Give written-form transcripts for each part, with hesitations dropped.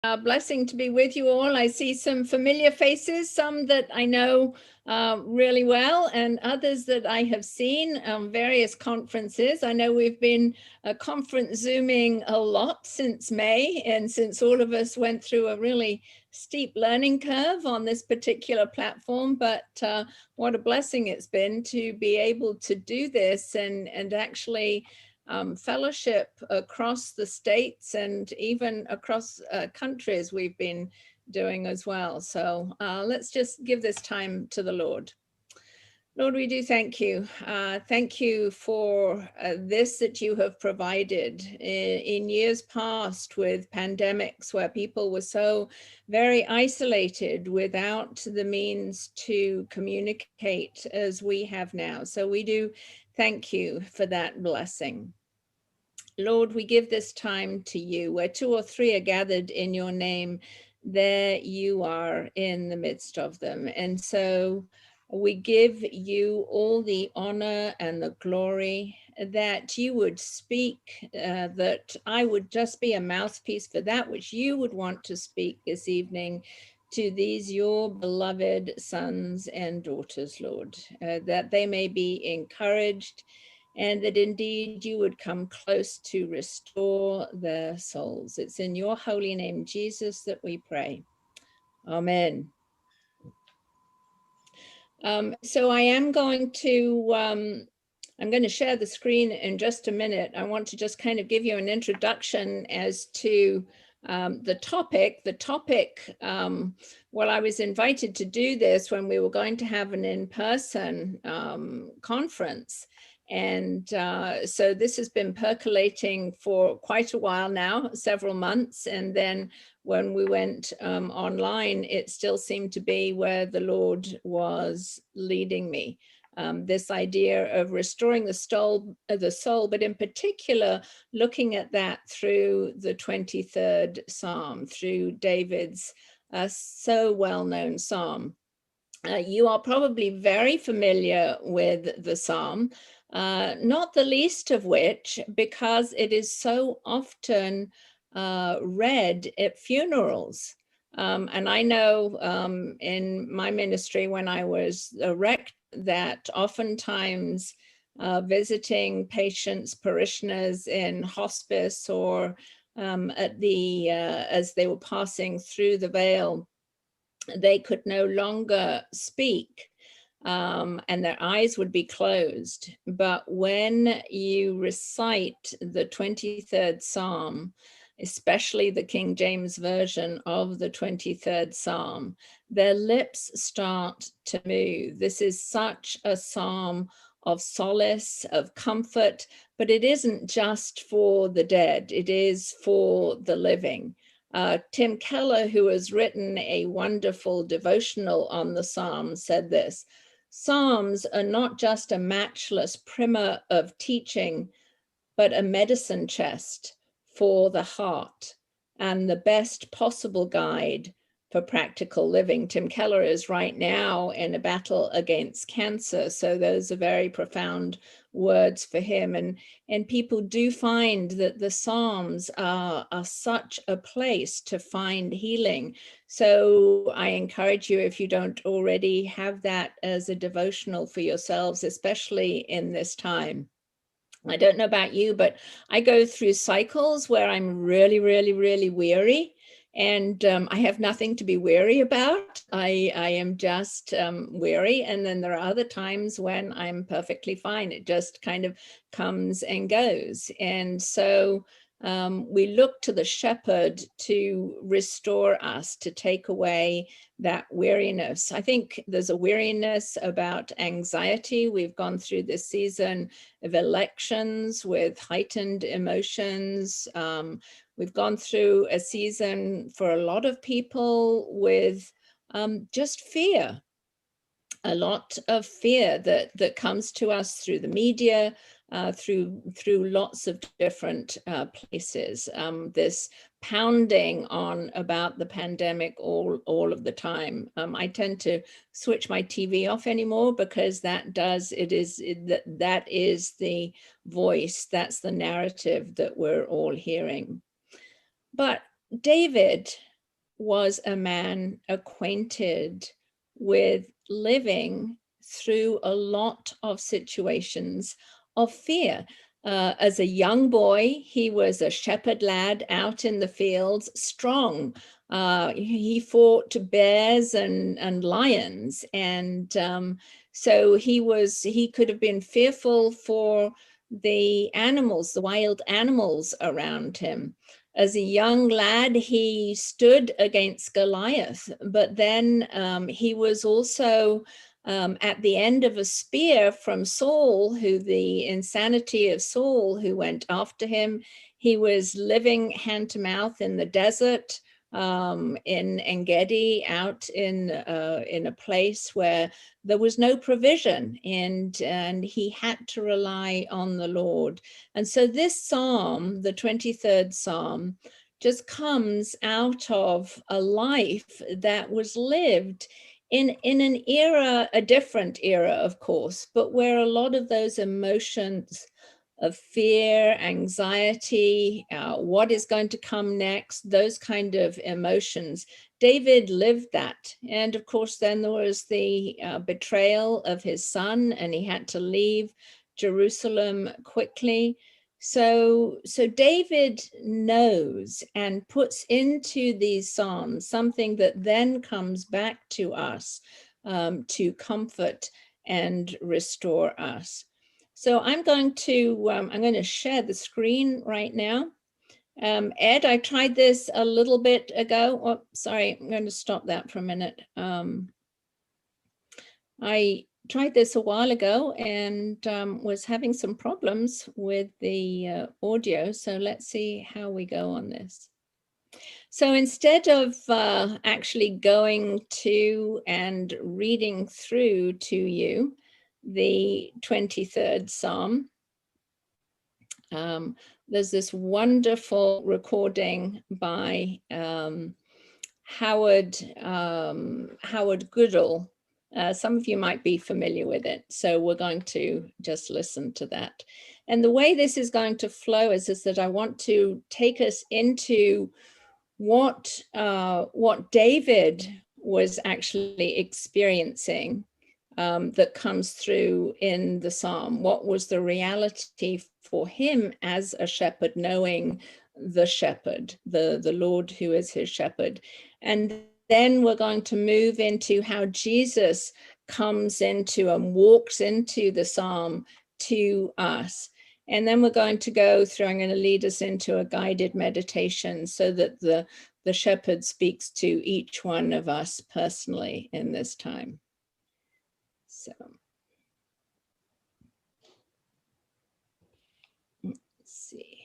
A blessing to be with you all. I see some familiar faces, some that I know really well, and others that I have seen various conferences. I know we've been conference Zooming a lot since May, and since all of us went through a really steep learning curve on this particular platform, but what a blessing it's been to be able to do this and actually fellowship across the states and even across countries we've been doing as well. So let's just give this time to the Lord. Lord, we do thank you. Thank you for this that you have provided in years past with pandemics where people were so very isolated without the means to communicate as we have now. So we do thank you for that blessing. Lord, we give this time to you. Where two or three are gathered in your name, there you are in the midst of them. And so we give you all the honor and the glory, that you would speak, that I would just be a mouthpiece for that which you would want to speak this evening to these your beloved sons and daughters, Lord, that they may be encouraged, and that indeed you would come close to restore their souls. It's in your holy name, Jesus, that we pray. Amen. So I am going to, I'm going to share the screen in just a minute. I want to just kind of give you an introduction as to the topic. Well, I was invited to do this when we were going to have an in-person conference. And so this has been percolating for quite a while now, several months. And then when we went online, it still seemed to be where the Lord was leading me. This idea of restoring the soul, but in particular, looking at that through the 23rd Psalm, through David's so well-known Psalm. You are probably very familiar with the Psalm, not the least of which because it is so often read at funerals. And I know in my ministry when I was a rector that oftentimes visiting patients, parishioners in hospice or at the as they were passing through the veil, they could no longer speak. And their eyes would be closed. But when you recite the 23rd Psalm, especially the King James Version of the 23rd Psalm, their lips start to move. This is such a psalm of solace, of comfort, but it isn't just for the dead, it is for the living. Tim Keller, who has written a wonderful devotional on the Psalms, said this: Psalms are not just a matchless primer of teaching, but a medicine chest for the heart and the best possible guide for practical living. Tim Keller is right now in a battle against cancer, so those are very profound words for him. And people do find that the Psalms are such a place to find healing. So I encourage you, if you don't already have that as a devotional for yourselves, especially in this time. I don't know about you, but I go through cycles where I'm really, really, really weary. And I have nothing to be weary about. I am just weary. And then there are other times when I'm perfectly fine. It just kind of comes and goes. And so we look to the shepherd to restore us, to take away that weariness. I think there's a weariness about anxiety. We've gone through this season of elections with heightened emotions. We've gone through a season for a lot of people with just fear, a lot of fear that comes to us through the media, through lots of different places. This pounding on about the pandemic all of the time. I tend to switch my TV off anymore because that is the voice, that's the narrative that we're all hearing. But David was a man acquainted with living through a lot of situations of fear. As a young boy, he was a shepherd lad out in the fields, strong. He fought bears and lions, and so he could have been fearful for the animals, the wild animals around him. As a young lad, he stood against Goliath, but then he was also at the end of a spear from Saul, the insanity of Saul, who went after him. He was living hand to mouth in the desert, in Engedi, out in a place where there was no provision, and he had to rely on the Lord. And so this psalm, the 23rd Psalm, just comes out of a life that was lived in an era, a different era, of course, but where a lot of those emotions of fear, anxiety, what is going to come next, those kind of emotions. David lived that. And of course, then there was the betrayal of his son, and he had to leave Jerusalem quickly. So David knows and puts into these Psalms something that then comes back to us to comfort and restore us. So I'm going to share the screen right now. Ed, I tried this a little bit ago. Oh, sorry, I'm going to stop that for a minute. I tried this a while ago and was having some problems with the audio. So let's see how we go on this. So instead of actually going to and reading through to you the 23rd Psalm, there's this wonderful recording by Howard Goodall. Some of you might be familiar with it, so we're going to just listen to that. And the way this is going to flow is that I want to take us into what David was actually experiencing that comes through in the psalm. What was the reality for him as a shepherd, knowing the shepherd, the Lord who is his shepherd? And then we're going to move into how Jesus comes into and walks into the psalm to us. And then we're going to go through, I'm going to lead us into a guided meditation so that the shepherd speaks to each one of us personally in this time. So let's see.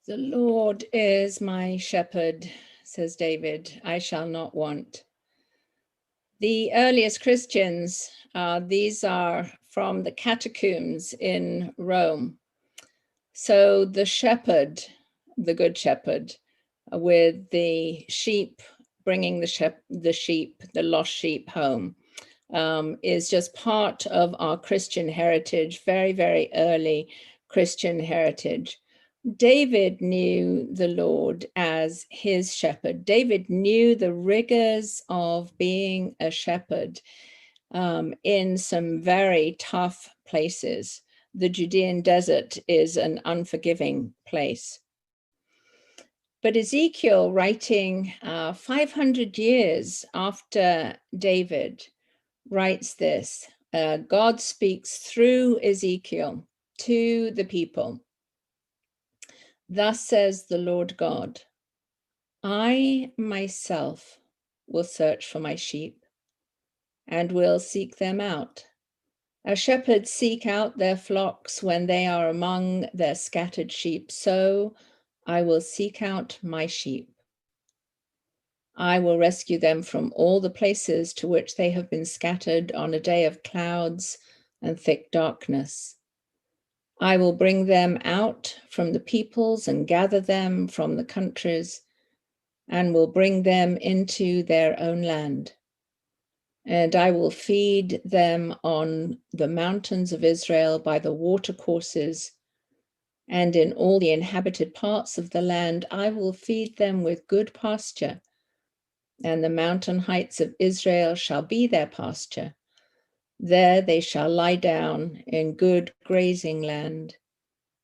The Lord is my shepherd, says David, I shall not want. The earliest Christians, these are from the catacombs in Rome. So the shepherd, the good shepherd, with the sheep, bringing the lost sheep home, is just part of our Christian heritage, very, very early Christian heritage. David knew the Lord as his shepherd. David knew the rigors of being a shepherd in some very tough places. The Judean desert is an unforgiving place. But Ezekiel, writing 500 years after David, writes this. God speaks through Ezekiel to the people. Thus says the Lord God, I myself will search for my sheep and will seek them out. As shepherds seek out their flocks when they are among their scattered sheep, so I will seek out my sheep. I will rescue them from all the places to which they have been scattered on a day of clouds and thick darkness. I will bring them out from the peoples and gather them from the countries, and will bring them into their own land. And I will feed them on the mountains of Israel by the watercourses, and in all the inhabited parts of the land I will feed them with good pasture, and the mountain heights of Israel shall be their pasture. There they shall lie down in good grazing land,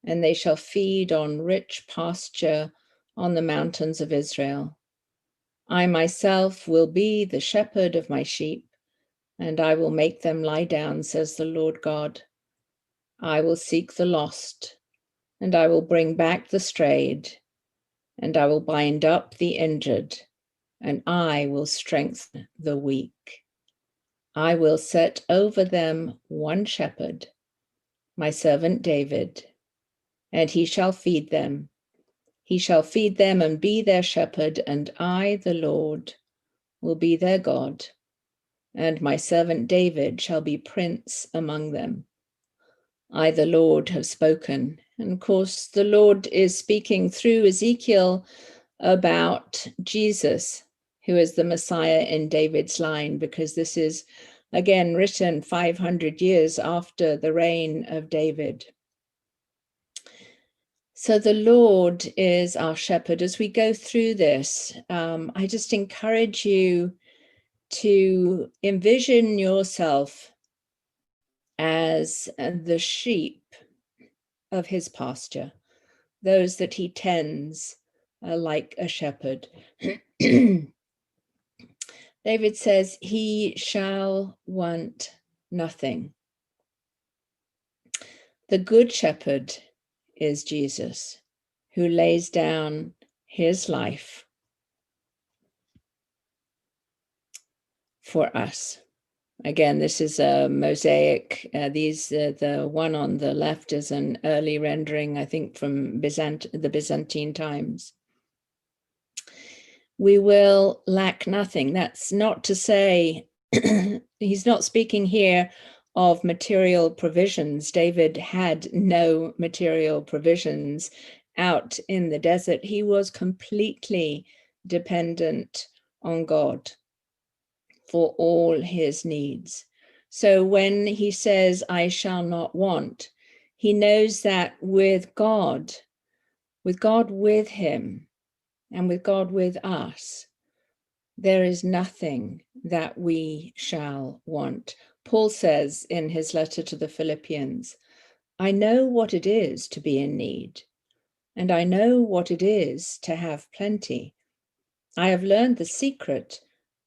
and they shall feed on rich pasture on the mountains of Israel. I myself will be the shepherd of my sheep, and I will make them lie down, says the Lord God. I will seek the lost, and I will bring back the strayed, and I will bind up the injured, and I will strengthen the weak. I will set over them one shepherd, my servant David, and he shall feed them. He shall feed them and be their shepherd, and I, the Lord, will be their God, and my servant David shall be prince among them. I, the Lord, have spoken. And of course, the Lord is speaking through Ezekiel about Jesus, who is the Messiah in David's line, because this is again written 500 years after the reign of David. So the Lord is our shepherd. As we go through this, I just encourage you to envision yourself as the sheep of his pasture, those that he tends like a shepherd. David says, he shall want nothing. The good shepherd is Jesus, who lays down his life for us. Again, this is a mosaic. The one on the left is an early rendering, I think, from the Byzantine times. We will lack nothing. That's not to say, he's not speaking here of material provisions. David had no material provisions out in the desert. He was completely dependent on God for all his needs. So when he says, I shall not want, he knows that with God with him, and with God with us, there is nothing that we shall want. Paul says in his letter to the Philippians, I know what it is to be in need, and I know what it is to have plenty. I have learned the secret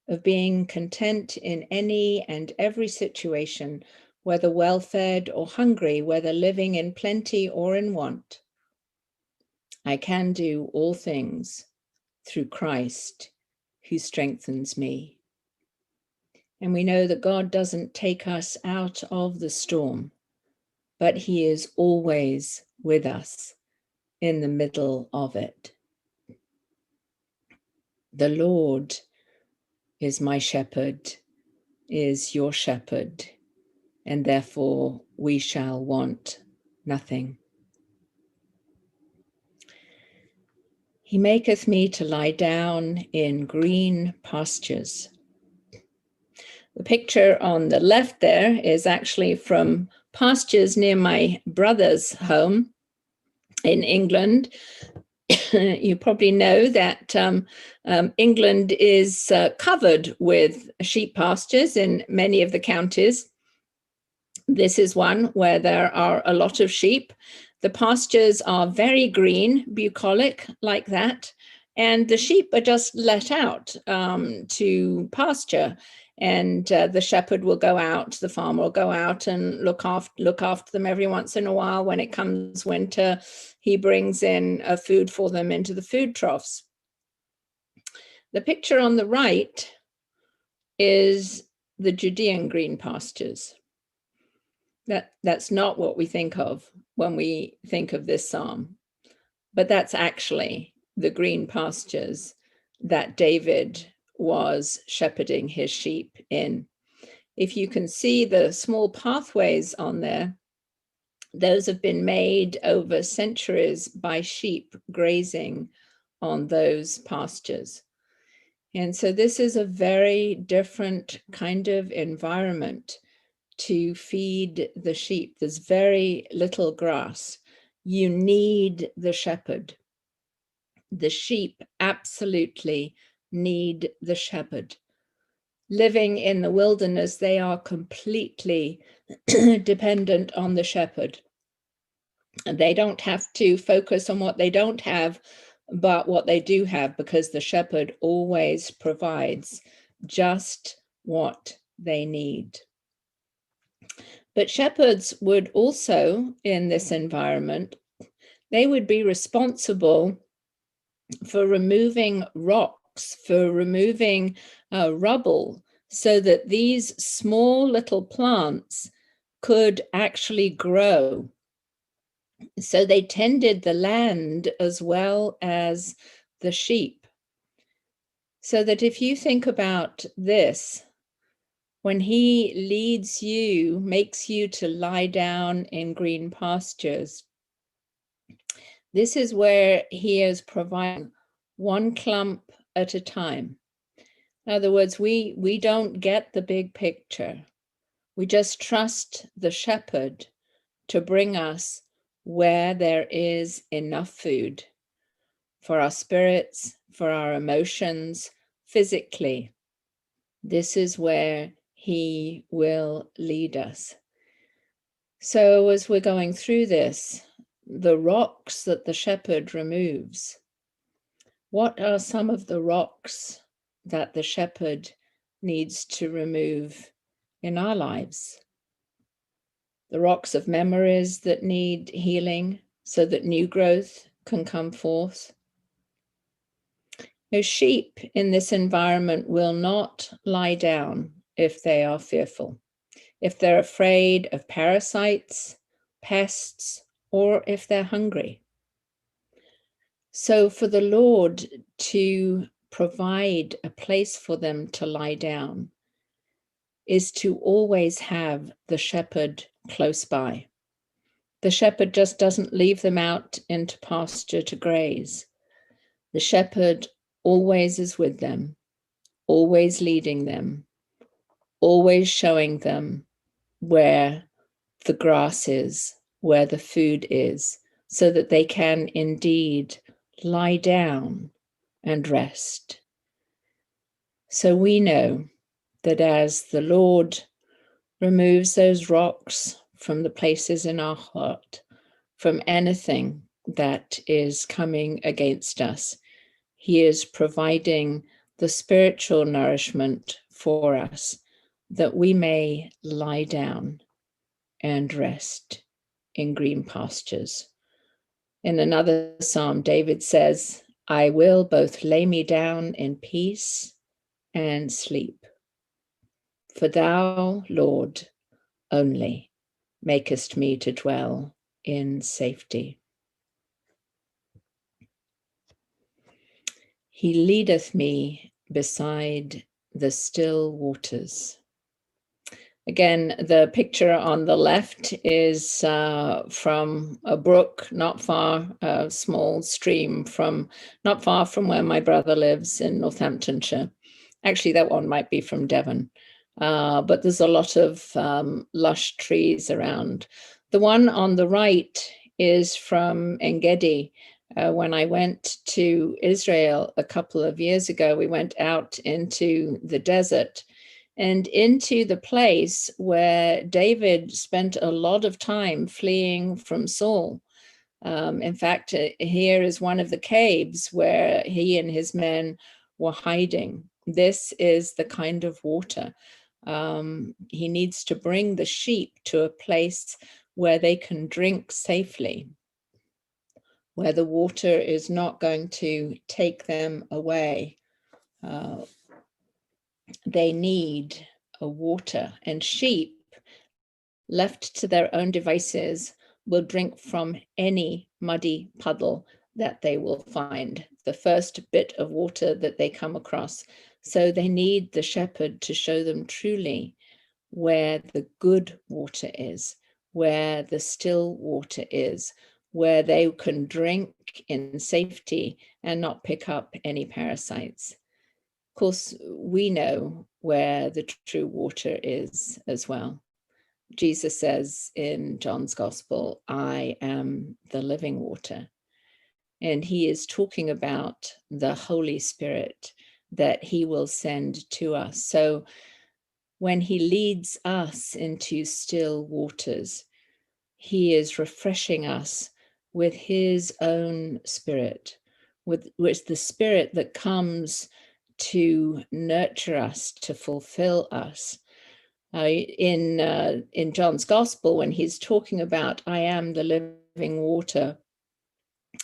of being content in any and every situation, whether well-fed or hungry, whether living in plenty or in want. I can do all things through Christ who strengthens me. And we know that God doesn't take us out of the storm, but he is always with us in the middle of it. The Lord is my shepherd, is your shepherd, and therefore we shall want nothing. He maketh me to lie down in green pastures. The picture on the left there is actually from pastures near my brother's home in England. You probably know that England is covered with sheep pastures in many of the counties. This is one where there are a lot of sheep. The pastures are very green, bucolic, like that, and the sheep are just let out to pasture. And the shepherd will go out, the farmer will go out and look after them every once in a while. When it comes winter, he brings in food for them into the food troughs. The picture on the right is the Judean green pastures. That's not what we think of when we think of this psalm, but that's actually the green pastures that David was shepherding his sheep in. If you can see the small pathways on there, those have been made over centuries by sheep grazing on those pastures. And so this is a very different kind of environment to feed the sheep. There's very little grass. You need the shepherd. The sheep absolutely need the shepherd. Living in the wilderness, they are completely dependent on the shepherd. And they don't have to focus on what they don't have, but what they do have, because the shepherd always provides just what they need. But shepherds would also, in this environment, they would be responsible for removing rocks, for removing rubble, so that these small little plants could actually grow. So they tended the land as well as the sheep. So that if you think about this, when he leads you, makes you to lie down in green pastures, this is where he is providing one clump at a time. In other words, we don't get the big picture. We just trust the shepherd to bring us where there is enough food for our spirits, for our emotions, physically. This is where he will lead us. So as we're going through this, the rocks that the shepherd removes, what are some of the rocks that the shepherd needs to remove in our lives? The rocks of memories that need healing so that new growth can come forth. Now, sheep in this environment will not lie down if they are fearful, if they're afraid of parasites, pests, or if they're hungry. So for the Lord to provide a place for them to lie down is to always have the shepherd close by. The shepherd just doesn't leave them out into pasture to graze. The shepherd always is with them, always leading them, always showing them where the grass is, where the food is, so that they can indeed lie down and rest. So we know that as the Lord removes those rocks from the places in our heart, from anything that is coming against us, he is providing the spiritual nourishment for us, that we may lie down and rest in green pastures. In another psalm, David says, I will both lay me down in peace and sleep. For thou, Lord, only makest me to dwell in safety. He leadeth me beside the still waters. Again, the picture on the left is from a brook not far, a small stream from not far from where my brother lives in Northamptonshire. Actually, that one might be from Devon, but there's a lot of lush trees around. The one on the right is from Engedi. When I went to Israel a couple of years ago, we went out into the desert and into the place where David spent a lot of time fleeing from Saul. In fact, here is one of the caves where he and his men were hiding. This is the kind of water. He needs to bring the sheep to a place where they can drink safely, where the water is not going to take them away. They need a water, and sheep left to their own devices will drink from any muddy puddle that they will find, the first bit of water that they come across. So they need the shepherd to show them truly where the good water is, where the still water is, where they can drink in safety and not pick up any parasites. Of course, we know where the true water is as well. Jesus says in John's Gospel, I am the living water. And he is talking about the Holy Spirit that he will send to us. So when he leads us into still waters, he is refreshing us with his own spirit, with the spirit that comes to nurture us, to fulfill us. In John's Gospel, when he's talking about I am the living water,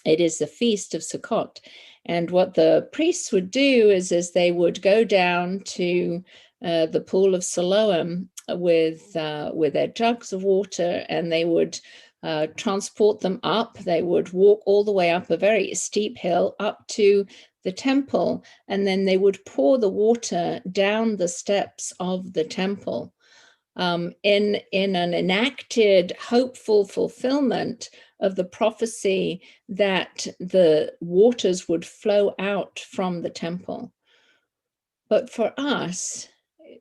it is the Feast of Sukkot. And what the priests would do is they would go down to the pool of Siloam with their jugs of water, and they would transport them up. They would walk all the way up a very steep hill up to the temple, and then they would pour the water down the steps of the temple. In an enacted, hopeful fulfillment of the prophecy that the waters would flow out from the temple. But for us,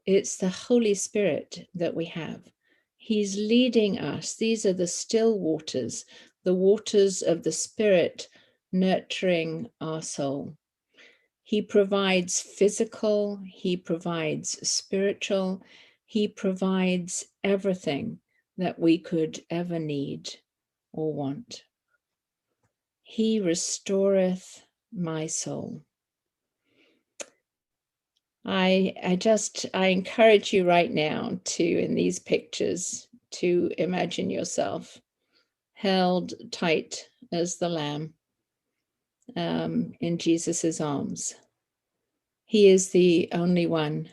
it's the Holy Spirit that we have. He's leading us. These are the still waters, the waters of the Spirit nurturing our soul. He provides physical, he provides spiritual, he provides everything that we could ever need or want. He restoreth my soul. I encourage you right now to, in these pictures, to imagine yourself held tight as the lamb in Jesus's arms. He is the only one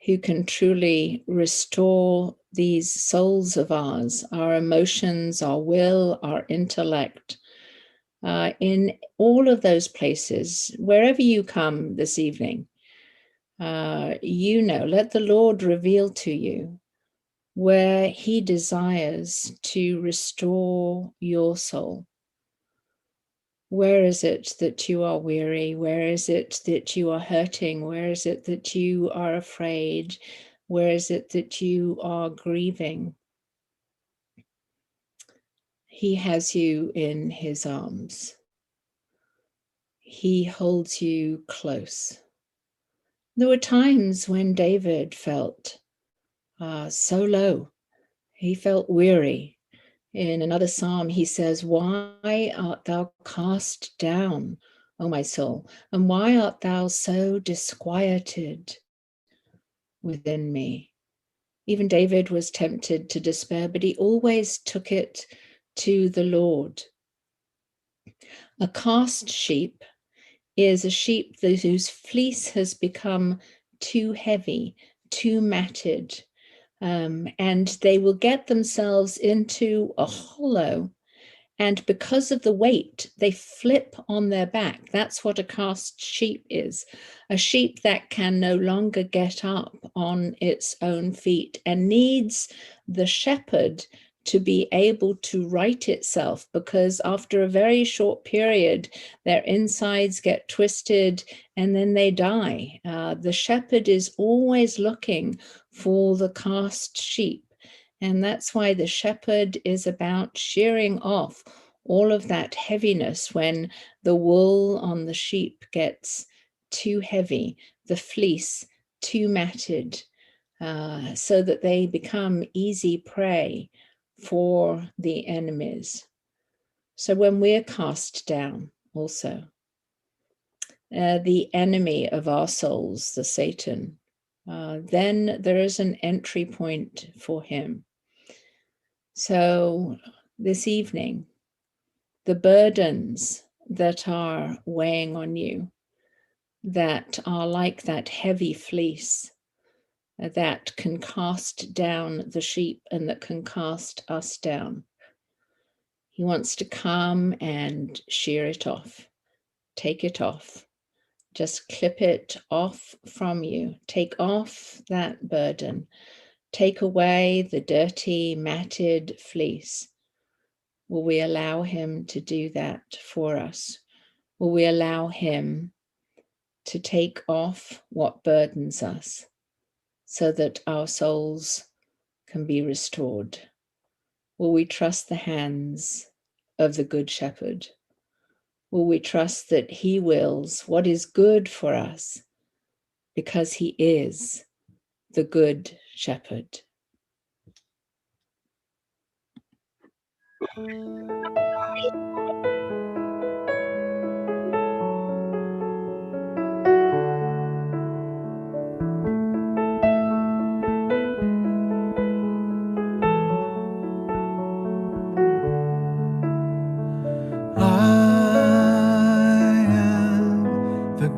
who can truly restore these souls of ours, our emotions, our will, our intellect, in all of those places, wherever you come this evening. Let the Lord reveal to you where he desires to restore your soul. Where is it that you are weary? Where is it that you are hurting? Where is it that you are afraid? Where is it that you are grieving? He has you in his arms. He holds you close. There were times when David felt so low. He felt weary. In another psalm, he says, why art thou cast down, O my soul? And why art thou so disquieted within me? Even David was tempted to despair, but he always took it to the Lord. A cast sheep is a sheep whose fleece has become too heavy, too matted, and they will get themselves into a hollow, And because of the weight, they flip on their back. That's what a cast sheep is. A sheep that can no longer get up on its own feet and needs the shepherd to be able to right itself, because after a very short period, their insides get twisted and then they die. The shepherd is always looking for the cast sheep. And that's why the shepherd is about shearing off all of that heaviness when the wool on the sheep gets too heavy, the fleece too matted, so that they become easy prey for the enemies. So when we're cast down also, the enemy of our souls, the Satan, then there is an entry point for him. So this evening, the burdens that are weighing on you, that are like that heavy fleece, that can cast down the sheep and that can cast us down. He wants to come and shear it off, take it off, just clip it off from you, take off that burden, take away the dirty, matted fleece. Will we allow him to do that for us? Will we allow him to take off what burdens us so that our souls can be restored? Will we trust the hands of the Good Shepherd? Will we trust that he wills what is good for us because he is the Good Shepherd?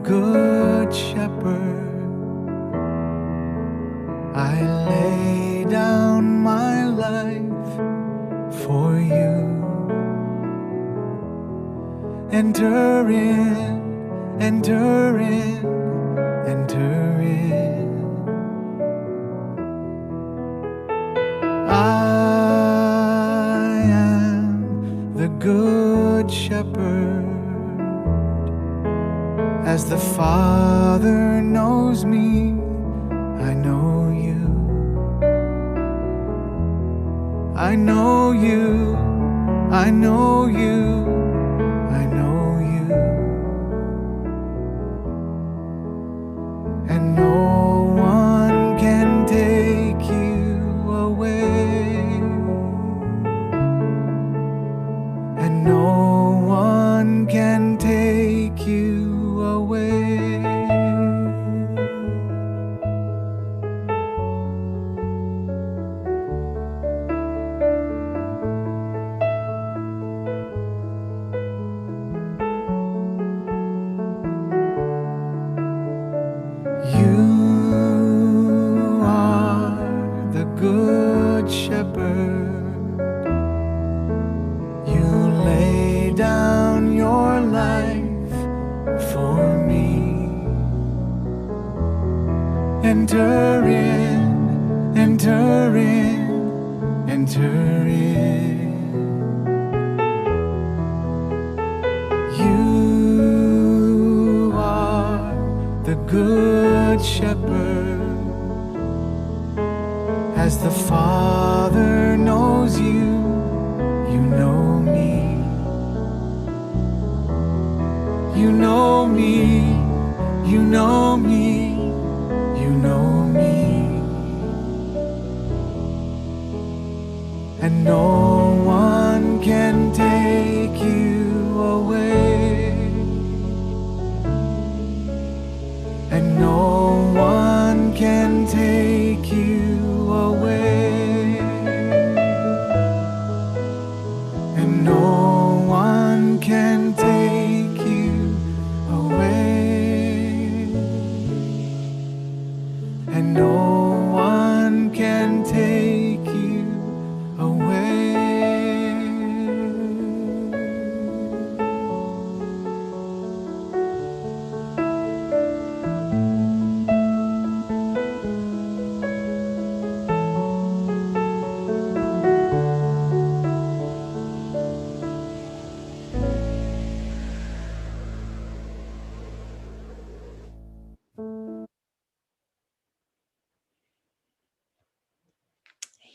Good shepherd, I lay down my life for you. Enter in, enter in, enter in. I am the good shepherd. As the Father knows me, I know you. I know you, I know you, I know you. And no one can take you away. And no one can take you away. You are the good shepherd. You lay down your life for me. Enter in, enter in, enter in. You are the good shepherd. As the Father knows you, you know me. You know me, you know me, you know me. And no one can take you away. And no one can take you away. And no one can take you away. And no one can take you away.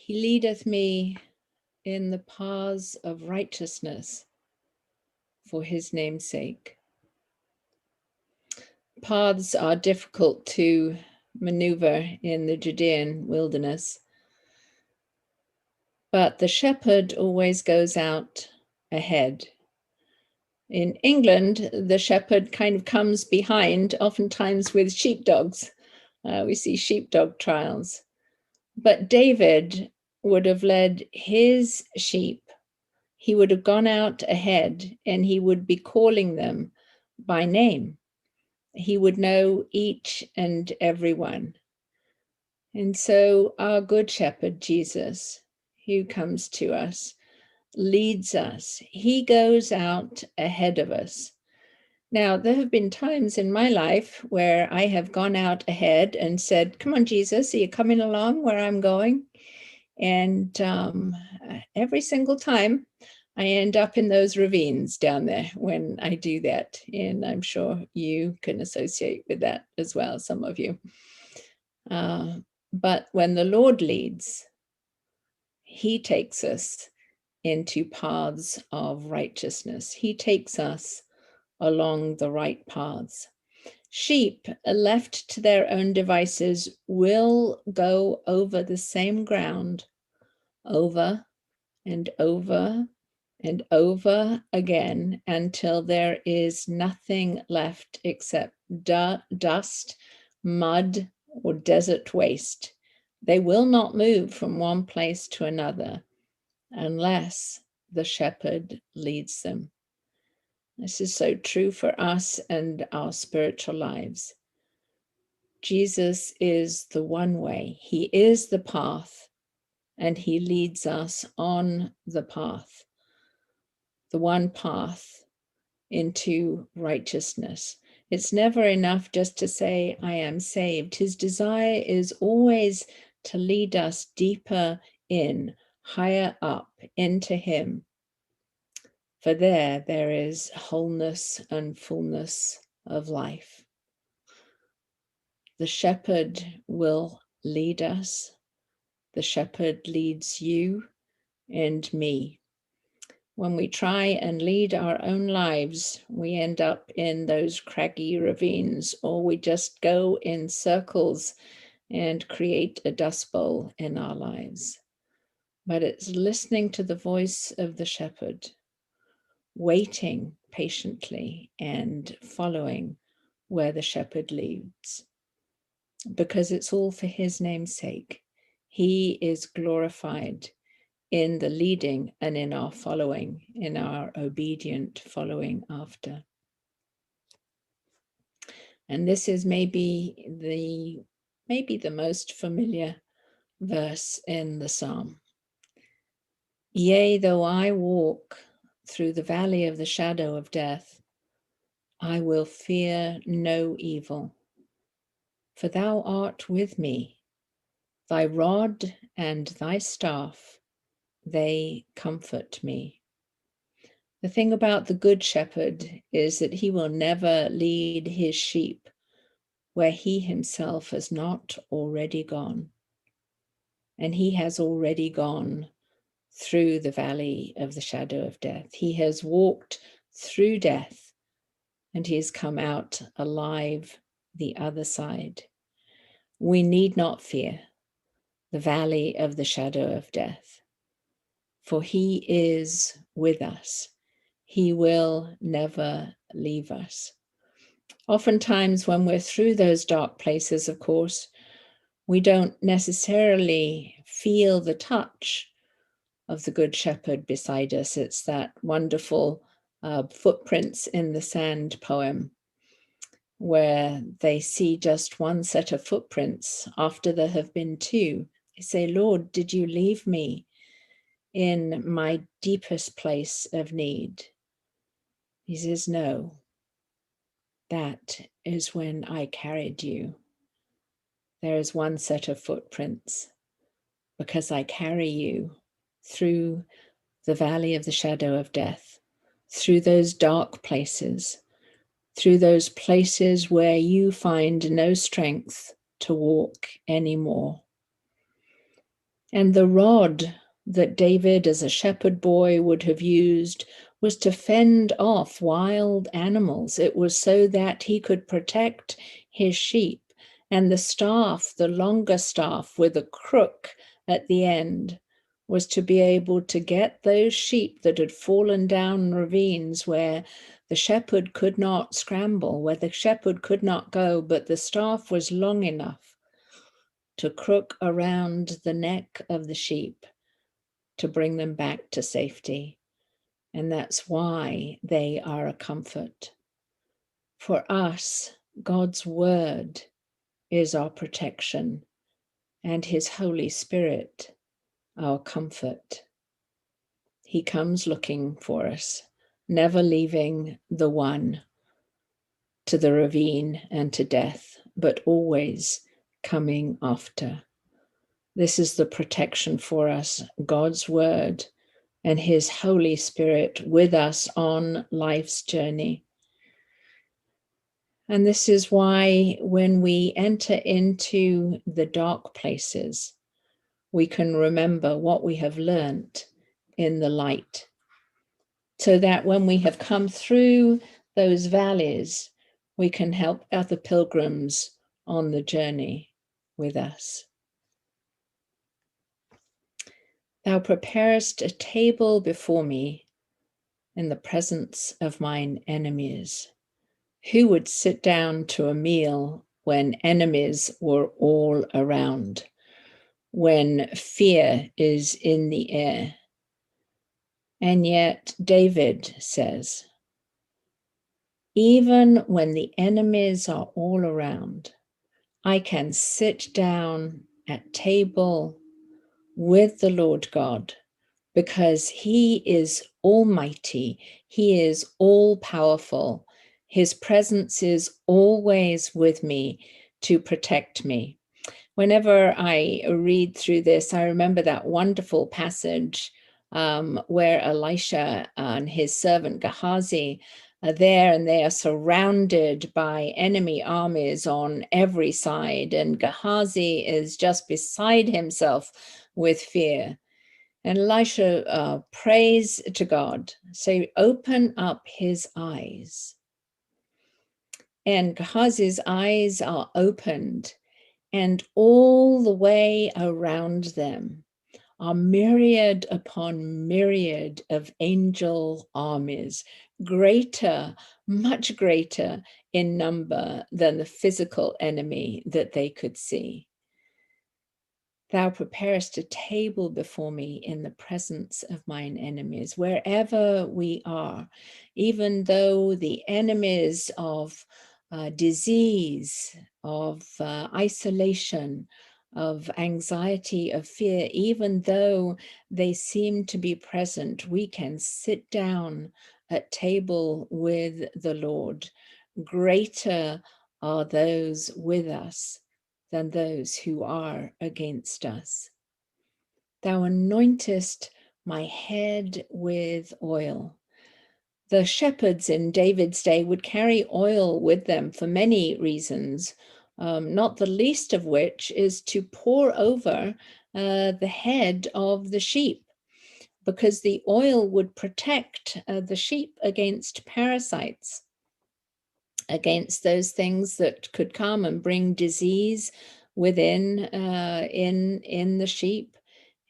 He leadeth me in the paths of righteousness for his name's sake. Paths are difficult to maneuver in the Judean wilderness, but the shepherd always goes out ahead. In England, the shepherd kind of comes behind, oftentimes with sheepdogs. We see sheepdog trials. But David would have led his sheep. He would have gone out ahead and he would be calling them by name. He would know each and every one. And so our good shepherd, Jesus, who comes to us, leads us. He goes out ahead of us. Now, there have been times in my life where I have gone out ahead and said, come on, Jesus, are you coming along where I'm going? And every single time I end up in those ravines down there when I do that. And I'm sure you can associate with that as well, some of you. But when the Lord leads, he takes us into paths of righteousness. He takes us along the right paths. Sheep left to their own devices will go over the same ground over and over and over again until there is nothing left except dust, mud, or desert waste. They will not move from one place to another unless the shepherd leads them. This is so true for us and our spiritual lives. Jesus is the one way. He is the path, and he leads us on the path, the one path into righteousness. It's never enough just to say, I am saved. His desire is always to lead us deeper in, higher up into him. For there is wholeness and fullness of life. The shepherd will lead us. The shepherd leads you and me. When we try and lead our own lives, we end up in those craggy ravines, or we just go in circles and create a dust bowl in our lives. But it's listening to the voice of the shepherd, waiting patiently and following where the shepherd leads, because it's all for his name's sake. He is glorified in the leading and in our following, in our obedient following after. And this is maybe the most familiar verse in the psalm. Yea, though I walk through the valley of the shadow of death, I will fear no evil, for thou art with me. Thy rod and thy staff, they comfort me. The thing about the Good Shepherd is that he will never lead his sheep where he himself has not already gone. And he has already gone through the valley of the shadow of death. He has walked through death and he has come out alive the other side. We need not fear the valley of the shadow of death, for he is with us. He will never leave us. Oftentimes when we're through those dark places, of course, we don't necessarily feel the touch of the Good Shepherd beside us. It's that wonderful footprints in the sand poem, where they see just one set of footprints after there have been two. They say, Lord, did you leave me in my deepest place of need? He says, no, that is when I carried you. There is one set of footprints because I carry you through the valley of the shadow of death, through those dark places, through those places where you find no strength to walk anymore. And the rod that David as a shepherd boy would have used was to fend off wild animals. It was so that he could protect his sheep. And the staff, the longer staff with a crook at the end, was to be able to get those sheep that had fallen down ravines where the shepherd could not scramble, where the shepherd could not go, but the staff was long enough to crook around the neck of the sheep to bring them back to safety. And that's why they are a comfort. For us, God's word is our protection, and his Holy Spirit our comfort. He comes looking for us, never leaving the one to the ravine and to death, but always coming after. This is the protection for us, God's word and his Holy Spirit with us on life's journey. And this is why when we enter into the dark places, we can remember what we have learnt in the light, so that when we have come through those valleys, we can help other pilgrims on the journey with us. Thou preparest a table before me in the presence of mine enemies. Who would sit down to a meal when enemies were all around, when fear is in the air? And yet David says, even when the enemies are all around, I can sit down at table with the Lord God, because he is almighty, he is all powerful. His presence is always with me to protect me. Whenever I read through this, I remember that wonderful passage where Elisha and his servant Gehazi are there, and they are surrounded by enemy armies on every side, and Gehazi is just beside himself with fear. And Elisha prays to God, say, open up his eyes. And Gehazi's eyes are opened, and all the way around them are myriad upon myriad of angel armies, greater, much greater in number than the physical enemy that they could see. Thou preparest a table before me in the presence of mine enemies. Wherever we are, even though the enemies of disease, of isolation, of anxiety, of fear, even though they seem to be present, we can sit down at table with the Lord. Greater are those with us than those who are against us. Thou anointest my head with oil. The shepherds in David's day would carry oil with them for many reasons, not the least of which is to pour over the head of the sheep, because the oil would protect the sheep against parasites, against those things that could come and bring disease within in the sheep.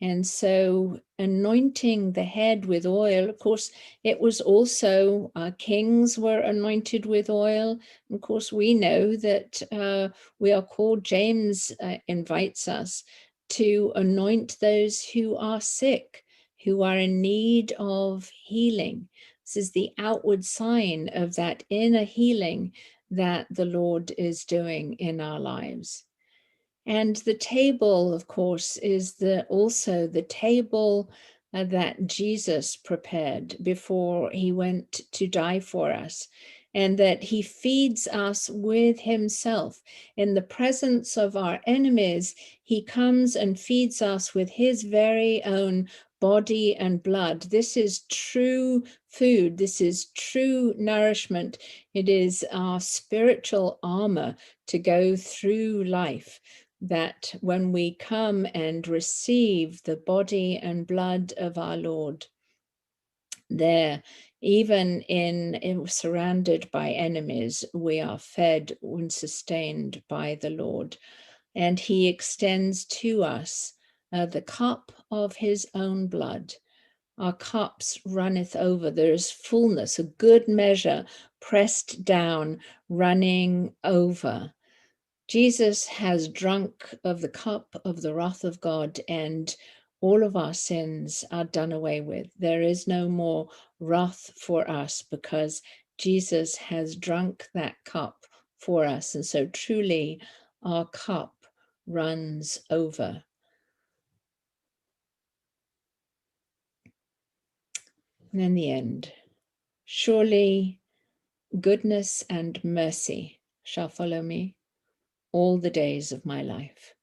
And so anointing the head with oil, of course, it was also kings were anointed with oil. Of course, we know that we are called, James invites us to anoint those who are sick, who are in need of healing. This is the outward sign of that inner healing that the Lord is doing in our lives. And the table, of course, is also the table that Jesus prepared before he went to die for us, and that he feeds us with himself. In the presence of our enemies, he comes and feeds us with his very own body and blood. This is true food. This is true nourishment. It is our spiritual armor to go through life. that when we come and receive the body and blood of our Lord, there, even in surrounded by enemies, we are fed and sustained by the Lord. And he extends to us the cup of his own blood. Our cups runneth over. There is fullness, a good measure, pressed down, running over. Jesus has drunk of the cup of the wrath of God, and all of our sins are done away with. There is no more wrath for us because Jesus has drunk that cup for us. And so truly our cup runs over. And in the end, surely goodness and mercy shall follow me all the days of my life,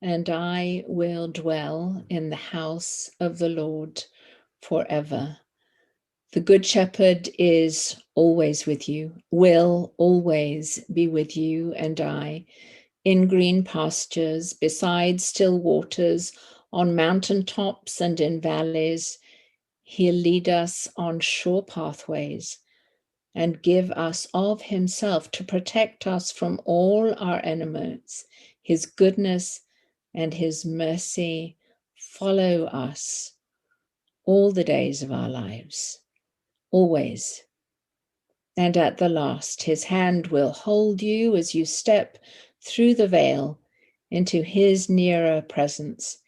and I will dwell in the house of the Lord forever. The Good Shepherd is always with you, will always be with you and I, in green pastures, beside still waters, on mountain tops and in valleys. He'll lead us on sure pathways and give us of himself to protect us from all our enemies. His goodness and his mercy follow us all the days of our lives, always. And at the last, his hand will hold you as you step through the veil into his nearer presence.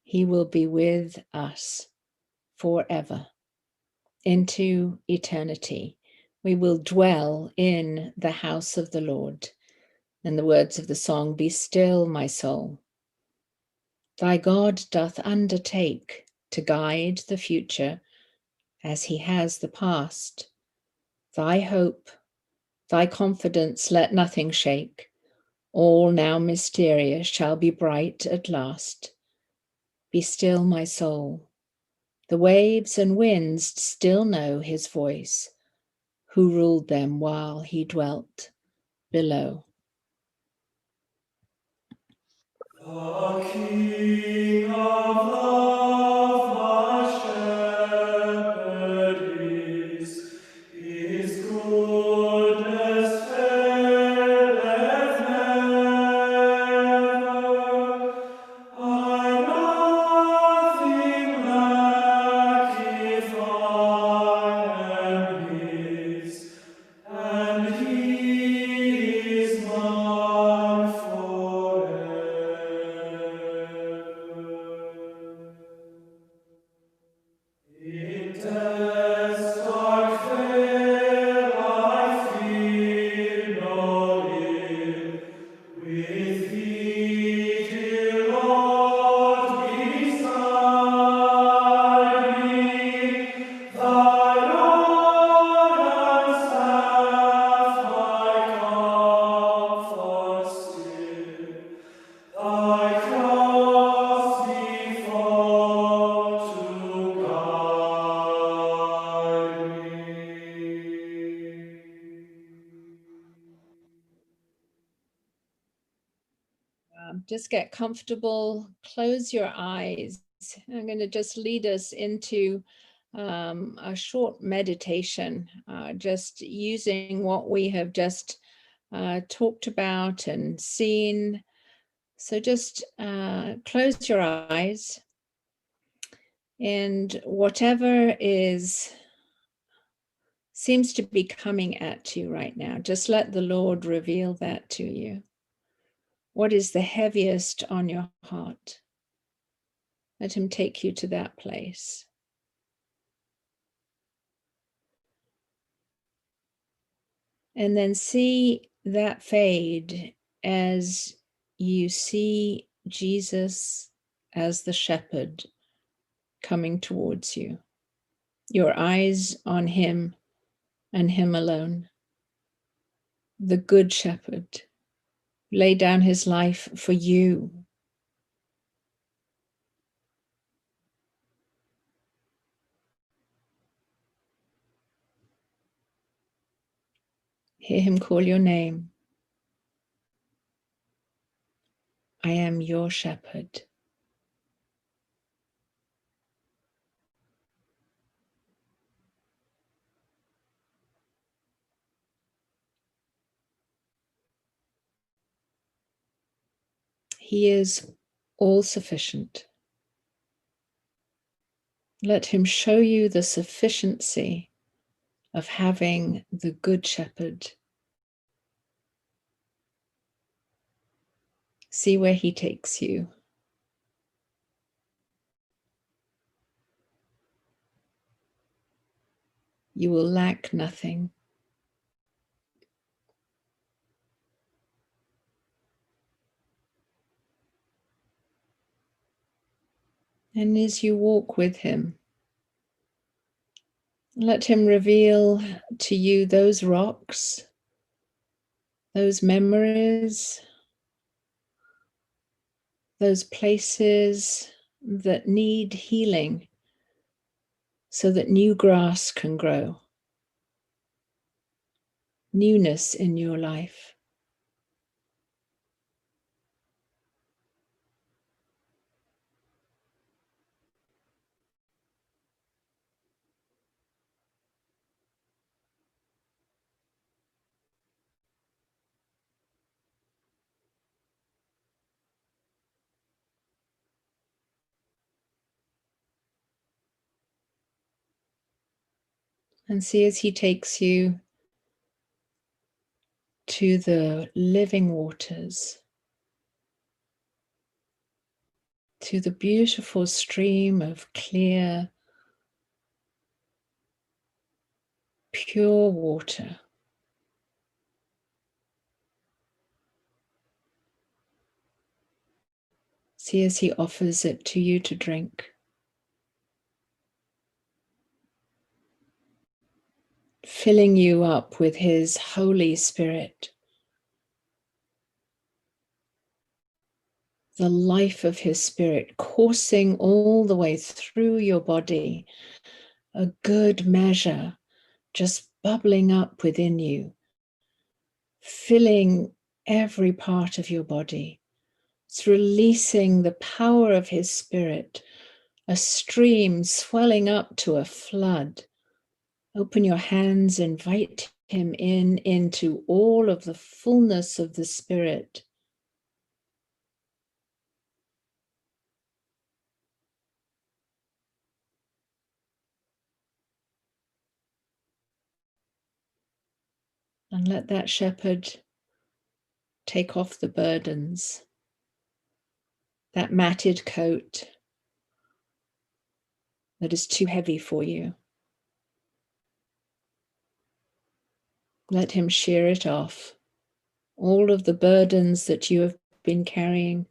He will be with us forever into eternity. We will dwell in the house of the Lord. And the words of the song, be still, my soul. Thy God doth undertake to guide the future as he has the past. Thy hope, thy confidence, let nothing shake. All now mysterious shall be bright at last. Be still, my soul. The waves and winds still know his voice, who ruled them while he dwelt below. The King of love, my shepherd is. His goodness faileth never. I nothing lack if I am his, and he is mine forever. In death's dark vale I fear no ill. With thee, dear Lord, beside me, thy rod and staff my comfort still. Thy cross before to guide me. Just get comfortable, close your eyes. I'm going to just lead us into a short meditation, just using what we have just talked about and seen. So just close your eyes, and whatever seems to be coming at you right now, just let the Lord reveal that to you. What is the heaviest on your heart? Let him take you to that place. And then see that fade as you see Jesus as the shepherd coming towards you. Your eyes on him and him alone. The good shepherd laid down his life for you. Hear him call your name. I am your shepherd. He is all sufficient. Let him show you the sufficiency of having the good shepherd. See where he takes you. You will lack nothing. And as you walk with him, let him reveal to you those rocks, those memories, those places that need healing so that new grass can grow, newness in your life. And see as he takes you to the living waters, to the beautiful stream of clear, pure water. See as he offers it to you to drink. Filling you up with his Holy Spirit, the life of his Spirit coursing all the way through your body, a good measure just bubbling up within you, filling every part of your body. It's releasing the power of his Spirit, a stream swelling up to a flood. Open your hands, invite him into all of the fullness of the Spirit. And let that shepherd take off the burdens, that matted coat that is too heavy for you. Let him shear it off. All of the burdens that you have been carrying,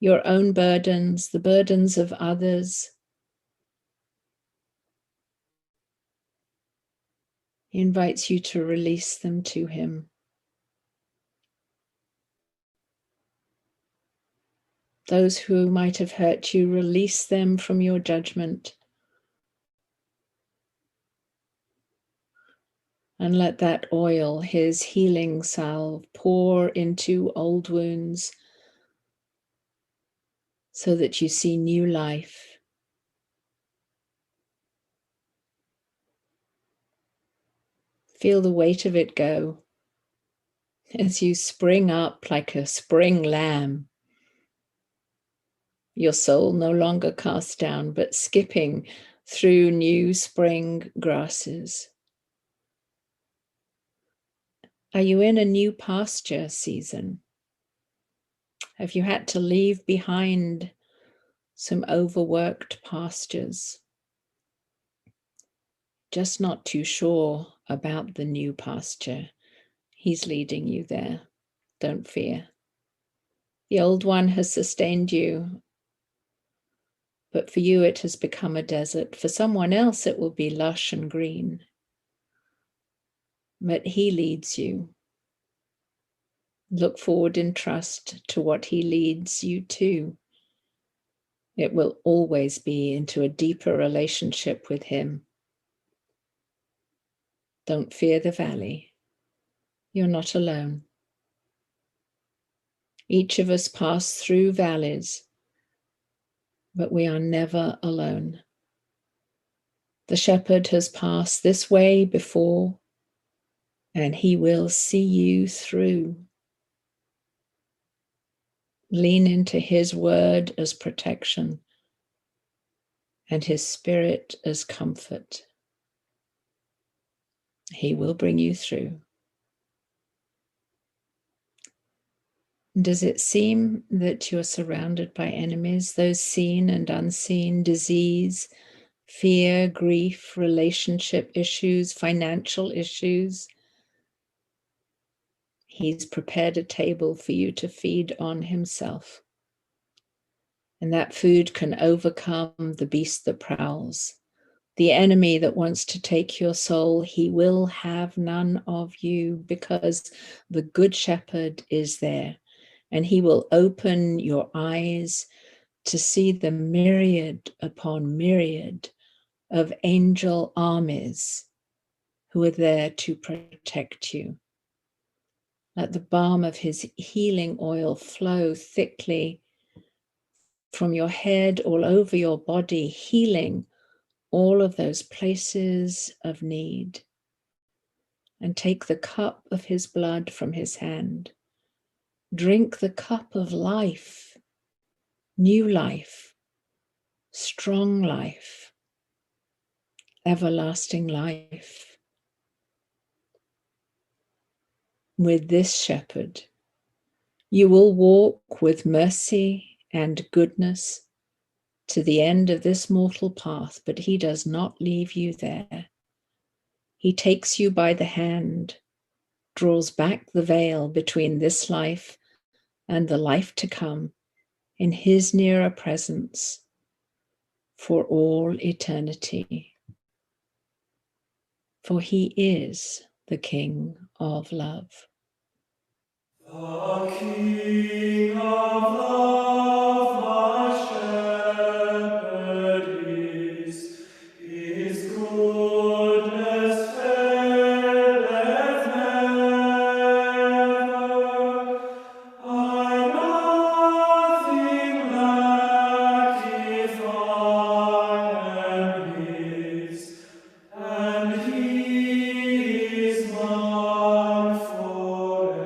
your own burdens, the burdens of others. He invites you to release them to him. Those who might have hurt you, release them from your judgment. And let that oil, his healing salve, pour into old wounds so that you see new life. Feel the weight of it go as you spring up like a spring lamb. Your soul no longer cast down, but skipping through new spring grasses. Are you in a new pasture season? Have you had to leave behind some overworked pastures? Just not too sure about the new pasture. He's leading you there. Don't fear. The old one has sustained you, but for you it has become a desert. For someone else it will be lush and green. But he leads you. Look forward in trust to what he leads you to. It will always be into a deeper relationship with him. Don't fear the valley. You're not alone. Each of us pass through valleys, but we are never alone. The shepherd has passed this way before, and he will see you through. Lean into his word as protection and his spirit as comfort. He will bring you through. Does it seem that you're surrounded by enemies, those seen and unseen, disease, fear, grief, relationship issues, financial issues? He's prepared a table for you to feed on himself. And that food can overcome the beast that prowls. The enemy that wants to take your soul, he will have none of you, because the good shepherd is there. And he will open your eyes to see the myriad upon myriad of angel armies who are there to protect you. Let the balm of his healing oil flow thickly from your head all over your body, healing all of those places of need. And take the cup of his blood from his hand. Drink the cup of life, new life, strong life, everlasting life. With this shepherd, you will walk with mercy and goodness to the end of this mortal path, but he does not leave you there. He takes you by the hand, draws back the veil between this life and the life to come in his nearer presence for all eternity. For he is the King of love. The King of love, my shepherd is. His goodness faileth never. I nothing lack if I am his, and he is mine forever.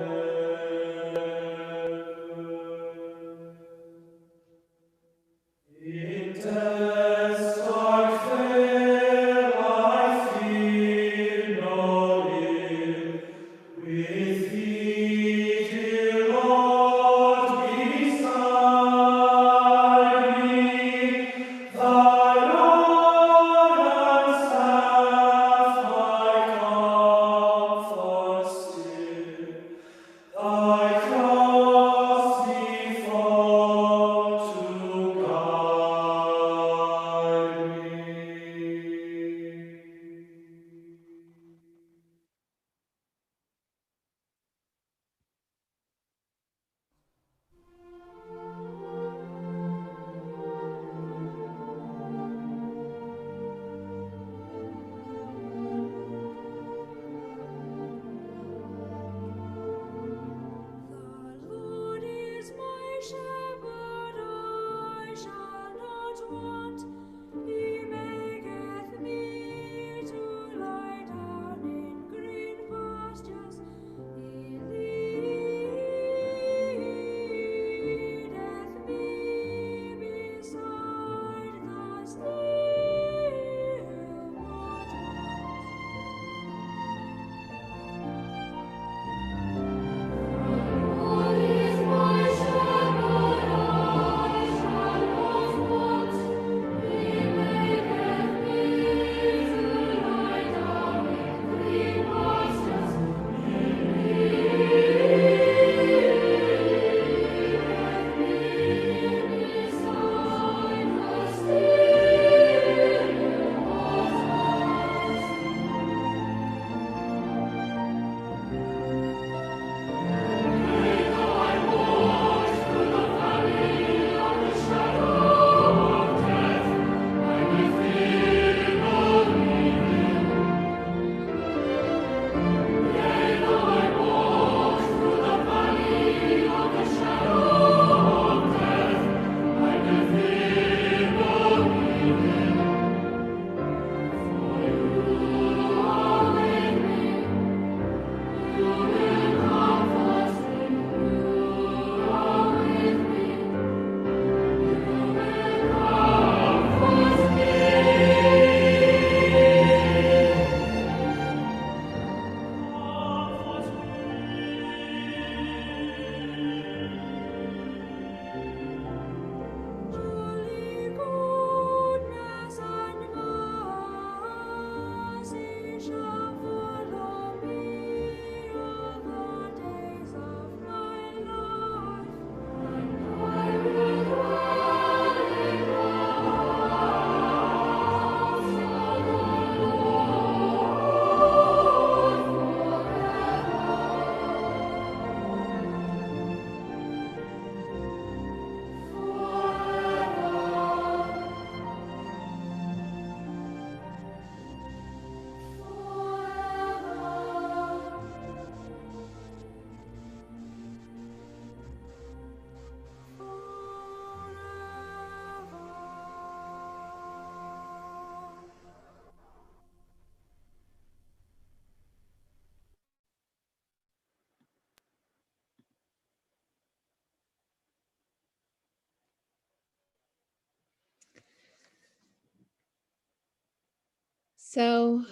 So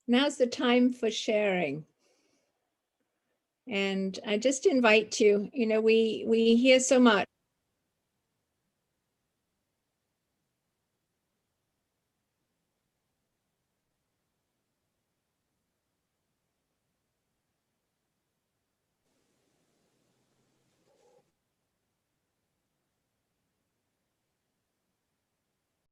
now's the time for sharing. And I just invite you, we hear so much